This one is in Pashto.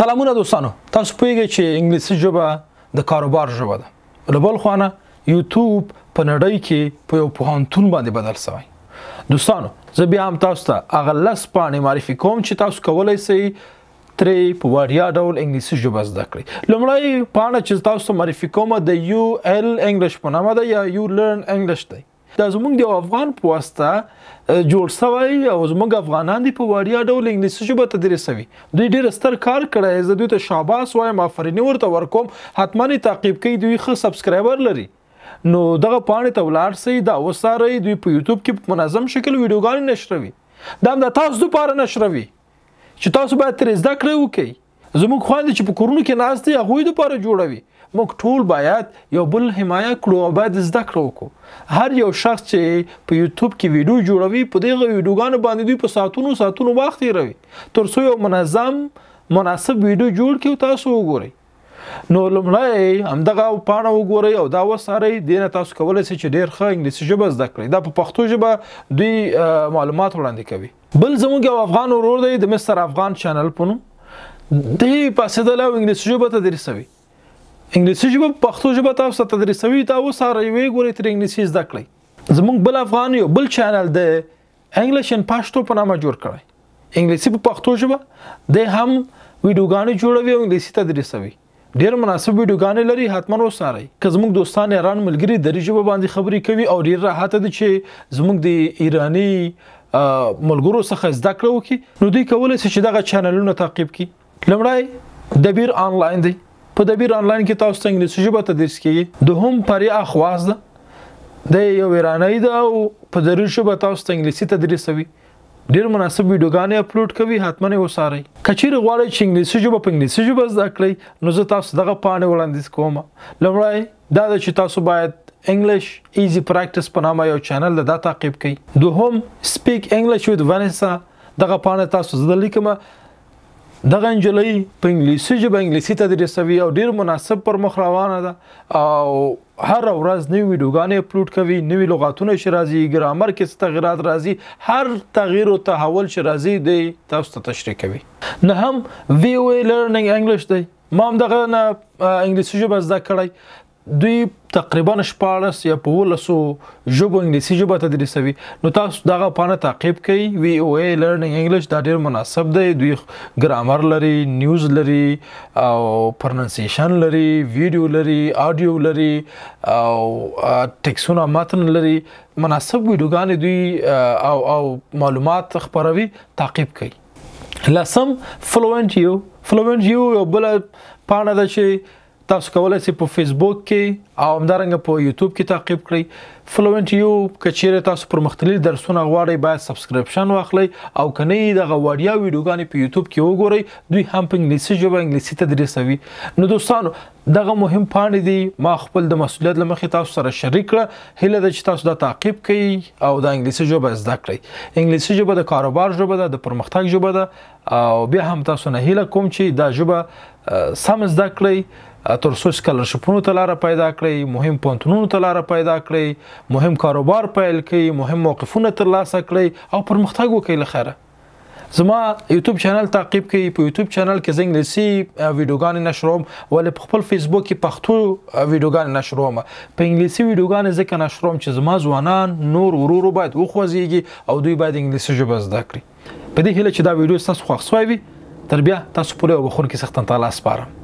سلامونه دوستانو، تاسو پوهیږئ چې انګلیسي ژبه د کاروبار ژبه ده. له بل خوا یوټیوب په نړۍ کې په یو پوهنتون باندې بدل شوی. دوستانو زه بیا هم تاسو ته هغه 10 پاڼې معرفي کوم چې تاسو کولی شئ ترې په وړیا ډول انګلیسي ژبه زده کړئ. لومړی پاڼه چې تاسو ته معرفي کوم د یو ایل انګلیش په نامه ده یا یو لرن انګلیش دی. دا زموږ د افغان په واسطه جوړ شوی او زموږ افغانان دي په وړیا ډول انګلیسي ژبه تدریسوي. دوی ډېر ستر کار کړی. زه دوی ته شاباس وایم، آفریني ورته ورکوم. حتما یې تعقیب کوي. دوی ښه سبسکرایبر لري. نو دغه پاڼې ته ولاړ شئ، دا وڅارئ. دوی په یوټیوب کې په منظم شکل ویډیوګانې نشروي. دا هم د تاسو دپاره نشروي چې تاسو باید ترې زده کړه وکړئ. زموږ خویندې چې په کورونو کې ناست دي هغوی دپاره جوړوي. موږ ټول باید یو بل حمایه کړو او باید زده کړه وکړو. هر یو شخص چې په یوټیوب کې ویډیو جوړوي په دغه ویډیوګانو باندې دوی په ساعتونو وخت تېروي تر څو یو منظم مناسب ویډیو جوړ کړي او تاسو وګورئ. نو لومړی همدغه پاڼه وګورئ او دا وڅارئ. دې نه تاسو کولی شئ چې ډېر ښه انګلیسي ژبه زده کړئ. دا په پښتو ژبه دوی معلومات وړاندې کوي. بل زموږ یو افغان ورور دی د مستر افغان چینل په نوم. دی پاسېدلی او انګلیسي ژبه تدریسوي. انګلیسي ژبه په پښتو ژبه تاسو ته تدریسوي. دا وڅارئ، ویې ګورئ، ترې انګلیسي زده کړئ. زموږ بل افغان یو بل چینل د انګلیش ان پښتو په نامه جوړ کړی. انګلیسي په پښتو ژبه دی هم ویډیوګانې جوړوي او انګلیسي تدریسوي. ډېر مناسب ویډیوګانې لري، حتما وڅارئ. که زموږ دوستان ایران ملګري دري ژبه باندې خبرې کوي او ډېر راحته دي چې زموږ د ایراني ملګرو څخه زده کړه وکړي، نو دوی کولی شي چې دغه چینلونه تعقیب کړي. لومړی دبیر آنلاین دی. په دبیر آنلاین کې تاسو ته انګلیسي ژبه تدریس کیږي. دوهم پریا اخواز ده. د یو ایرانی ده او په دري ژبه تاسو ته انګلیسي تدریسوي. ډېر مناسب ویډیوګانې اپلوډ کوي، حتما یې وڅارئ. که چیرې غواړئ چې انګلیسي ژبه په انګلیسي ژبه زده کړئ، نو زه تاسو دغه پاڼې وړاندیز کوم. لومړی دا ده چې تاسو باید انګلیش ایزي پریکټس په نامه یو چینل ده، دا تعقیب کړئ. دوهم سپیک انګلیش وذ ونیسا. دغه پاڼه تاسو زه لیکم. دغه نجلۍ په انګلیسي ژبه انګلیسي تدریسوي او ډېر مناسب پر مخ روانه ده او هر ورځ نوي ویډیوګانې اپلوډ کوي. نوي لغاتونه چې راځي، ګرامر کې څه تغیرات راځي، هر تغییر او تحول چې راځي دی تاسو ته تشریح کوي. نه هم VOA لرنینګ انګلیش دی. ما هم دغه نه انګلیسي ژبه زده کړی. دوی تقریبا 14 یا 15 ژبو انګلیسي ژبه تدریسوي. نو تاسو دغه پاڼه تعقیب کړئ. VOA لرنینګ انګلیش دا ډېر مناسب دی. دوی ګرامر لري، نیوز لري او پرننسیشن لري، ویډیو لري، آډیو لري او ټکسونه متن لري. مناسب ویډیوګانې دوی او معلومات خپروي. تعقیب کړئ. لسم فلوئنټ یو. فلوئنټ یو بله پاڼه ده چې تاسو کولی شئ په فیسبوک کې او همدارنګه په یوټیوب کې تعقیب کړئ. فلوئنټ یو که چیرې تاسو پرمختللي درسونه غواړئ باید سبسکرپشن واخلئ او که نه یې دغه وړیا ویډیوګانې په یوټیوب کې وګورئ. دوی هم په انګلیسي ژبه انګلیسي تدریسوي. نو دوستانو دغه مهم پاڼې دي ما خپل د مسؤلیت له مخې تاسو سره شریک کړه. هیله ده چې تاسو دا تعقیب کړئ او د انګلیسي ژبه زده کړئ. انګلیسي ژبه د کاروبار ژبه ده، د پرمختګ ژبه ده او بیا هم تاسو نه هیله کوم چې دا ژبه سم زده کړئ تر څو سکالرشپونو ته لاره پیدا کړئ، مهم پوهنتونونو ته لاره پیدا کړئ، مهم کاروبار پیل کړئ، مهم موقفونه ترلاسه کړئ او پرمختګ وکړئ. له خیره زما یوټیوب چینل تعقیب کړئ. په یوټیوب چینل کې زه انګلیسي ویډیوګانې نشروم، ولې په خپل فیسبوک کې پښتو ویډیوګانې نشروم. په انګلیسي ویډیوګانې ځکه نشروم چې زما ځوانان نور ورو باید وخوځېږي او دوی باید انګلیسي ژبه زده کړي. په دې هیله چې دا ویډیو ستاسو خوښ شوی وي. تر بیا تاسو پورې او بخونکي څښتن تعالی سپارم.